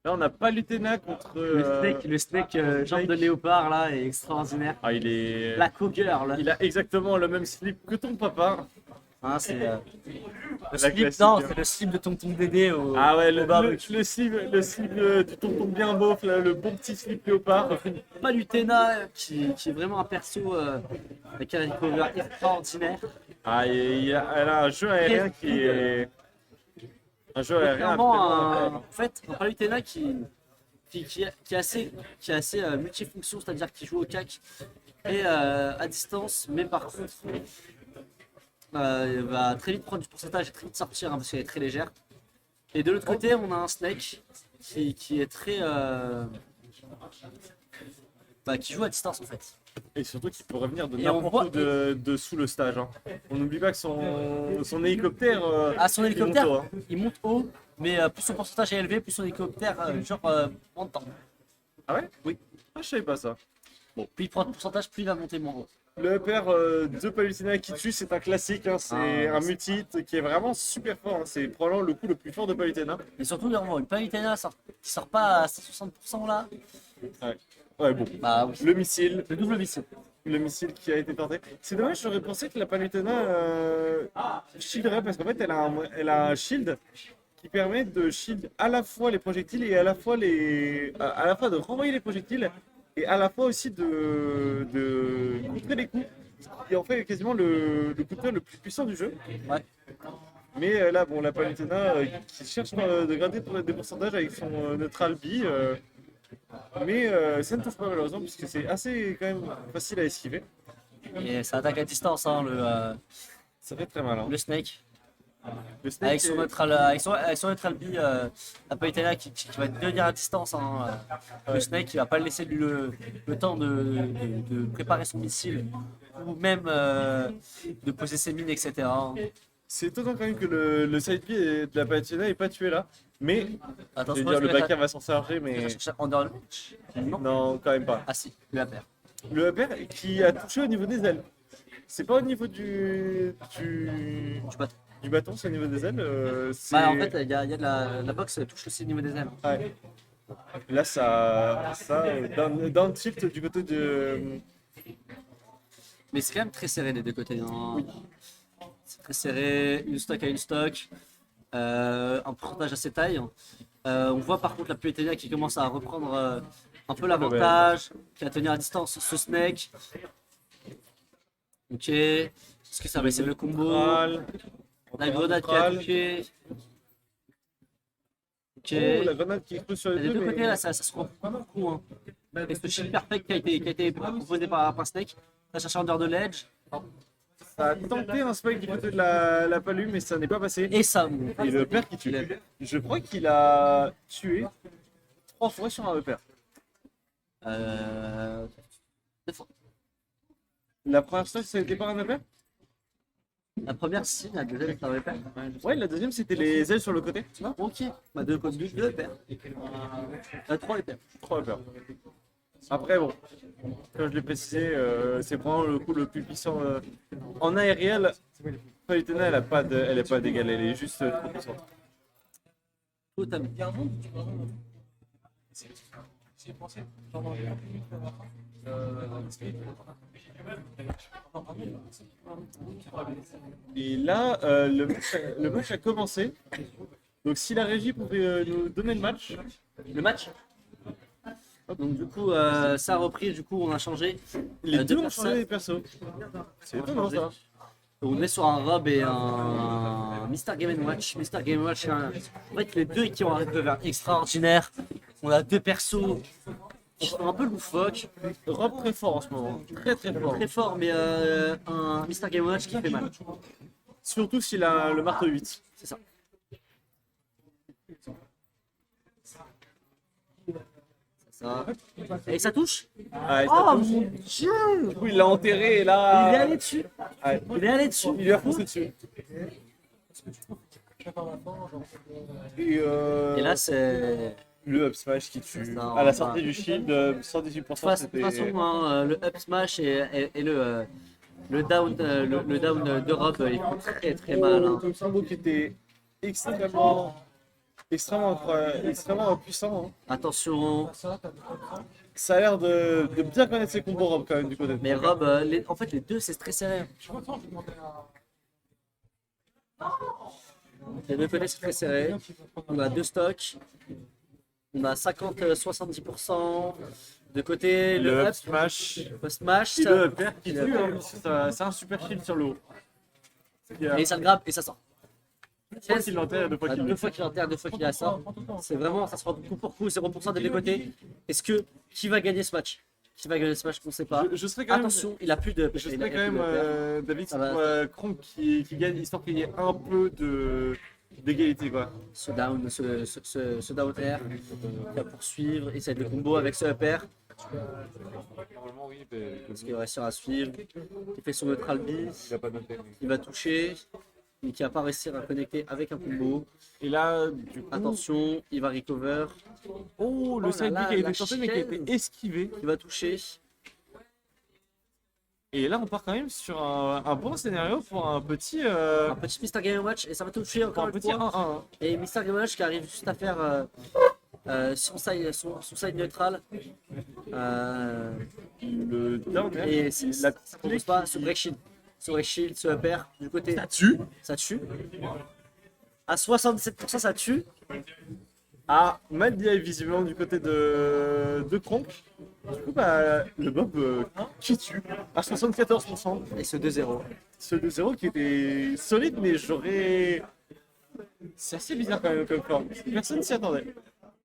Là, on n'a pas Lutena contre. Le snake jambe de léopard là est extraordinaire. Ah, il est. La co-girl. Il a exactement le même slip que ton papa. Hein, c'est le La slip, classique, non, hein. c'est le slip de tonton Dédé au, Ah ouais, au barbecue. le slip du tonton bien beauf, là, le bon petit slip léopard. Palutena qui est vraiment un perso avec un cover extraordinaire. Ah, elle a un jeu aérien qui est. Un jeu aérien Clairement, absolument en fait, un Palutena qui est assez multifonction, c'est-à-dire qui joue au cac et à distance, mais par contre, il va très vite prendre du pourcentage et très vite sortir hein, parce qu'elle est très légère. Et de l'autre côté, on a un Snake qui est très. Qui joue à distance en fait. Et surtout qu'il peut revenir de Et on n'importe voit- où de sous le stage, hein. On n'oublie pas que son hélicoptère. Ah, son il hélicoptère, monte haut, hein. il monte haut, mais plus son pourcentage est élevé, plus son hélicoptère, monte temps. Ah ouais? Oui. Ah, je savais pas ça. Bon, plus il prend de pourcentage, plus il va monter moins haut. Le père de Palutena qui tue, c'est un classique, hein. C'est un multi-hit qui est vraiment super fort, hein. C'est probablement le coup le plus fort de Palutena. Et surtout, là, on voit une Palutena qui sort pas à 160% là. Ouais. Ouais, bon. Bah oui. Le double missile. Le missile qui a été tenté. C'est dommage, j'aurais pensé que la Palutena shielderait parce qu'en fait, elle a un shield qui permet de shield à la fois les projectiles et à la fois à la fois de renvoyer les projectiles et à la fois aussi de contrer les coups. Et en fait, quasiment le counter le plus puissant du jeu. Ouais. Mais là, bon, la Palutena qui cherche de gratter des pourcentages avec son neutral B. Mais ça ne touche pas malheureusement puisque c'est assez quand même facile à esquiver. Et ça attaque à distance, hein, Ça fait très mal, hein. le Snake. Le snake Avec son neutral, avec son neutral B, la Palutena qui va devenir à distance. Hein, le Snake qui va pas laisser le temps de préparer son missile ou même de poser ses mines, etc. c'est étonnant quand même que le side B de la Palutena n'est pas tué là. Mais, Attends, je veux dire, le backer va s'en charger, mais Non. non, quand même pas. Ah si, le APR. Le upper qui a touché au niveau des ailes. C'est pas au niveau Du bâton. du bâton, c'est au niveau des ailes. Bah, en fait, il y a de la boxe touche aussi au niveau des ailes. Ouais. Là, dans le tilt du côté de. Mais c'est quand même très serré des deux côtés. Hein. C'est très serré, une stock à une stock, un pourcentage assez taille. On voit par contre la Palutena qui commence à reprendre un peu l'avantage, qui va tenir à distance ce Snake. Ok, est-ce que ça va essayer le combo? La grenade qui a touché. Ok. Oh, la grenade qui explose sur les Des deux deux. côtés, là, ça se prend beaucoup. Hein. Et ce shield perfect qui a été proposé par Snake, ça cherche under de ledge. Ça a tenté un spike du côté de la palu, mais ça n'est pas passé. Et ça. Et le père qui tue. Je crois qu'il a tué 3 fois sur un repère. Deux fois. La première fois, ça n'était pas un repère? La première, si, la deuxième, ça avait pas. Ouais, la deuxième, c'était les ailes sur le côté. Ok, bah deux paires. Trois paires. 3 repères. Après, bon, comme je l'ai précisé, c'est vraiment le coup le plus puissant. En aériel, Palutena, elle est pas d'égal, elle est juste trop puissante. Totalement. Et là, le match a commencé. Donc, si la régie pouvait nous donner le match. Le match. Donc du coup, ça a repris, du coup on a changé. Les deux ont personnes. changé les persos. C'est étonnant ça. On est sur un Rob et un Mr. Game Watch. Mr. Game Watch, en fait, les deux qui ont un cover extraordinaire. On a deux persos qui sont un peu loufoques, Rob très fort en ce moment. Très très fort. très forts, mais un Mr. Game Watch qui fait mal. Surtout s'il a le marteau 8. C'est ça. Ça. Et ça touche. Ah, et ça Oh touche. mon dieu! Du coup, il l'a enterré et Il est là. allé dessus. Ouais. Il est allé dessus. Il lui a foncé dessus. Et là, c'est. Le up smash qui tue. Ça, À la enfin, sortie du shield, 118%. De toute façon, C'était. hein, le up smash et le down, le down de Rob, il fait très très mal. Hein. Un combo qui était extrêmement extrêmement puissant. Hein. Attention, Ça a l'air de bien connaître ses combos Rob quand même du côté de mais Franck. Rob, en fait, les deux, c'est très serré. Les deux côtés, c'est très serré. On a deux stocks. On a 50-70%. De côté, le Le up, smash. le smash, Et ça- le upper qui et tue, le hein. C'est un super shield sur le haut. et ça le grappe et ça sort. Une fois qu'il l'enterre, deux fois qu'il Deux fois qu'il enterre, deux fois qu'il a ça. C'est vraiment, ça se prend coup pour coup, 0% des deux côtés. Qui va gagner ce match? Qui va gagner ce match? On ne sait pas. Je serais quand même, Attention, il a plus de. je il a- serais il quand a plus même de paire. David, Ça c'est va. pour Kronk qui gagne, histoire qu'il y ait un peu d'égalité quoi. Ce down air, il va poursuivre, essayer de combo avec ce upper. Normalement, oui, mais Est-ce qu'il va réussir à suivre? Il fait son neutral B, il n'a pas noté. il va toucher, mais qui va pas réussir à connecter avec un combo. Et là, du coup, Attention, il va recover, oh, le là side là, B qui a la été tenté mais qui a chaîne. été esquivé. il va toucher. Et là, on part quand même sur un bon scénario pour un petit, Un petit Mr. Game Watch et ça va toucher encore un une petit fois. 1-1. Et Mr. Game Watch qui arrive juste à faire son side neutral. Le down air. Et ça propose pas ce break shield. Ce break shield, ce upper du côté. là-dessus. Ça tue. À 67%, ça tue. Ah, mal DI visiblement du côté de Kronk. Du coup, bah, le Bob qui tue à 74%. Et ce 2-0. Ce 2-0 qui était solide, mais j'aurais. C'est assez bizarre quand même comme forme. Personne s'y attendait.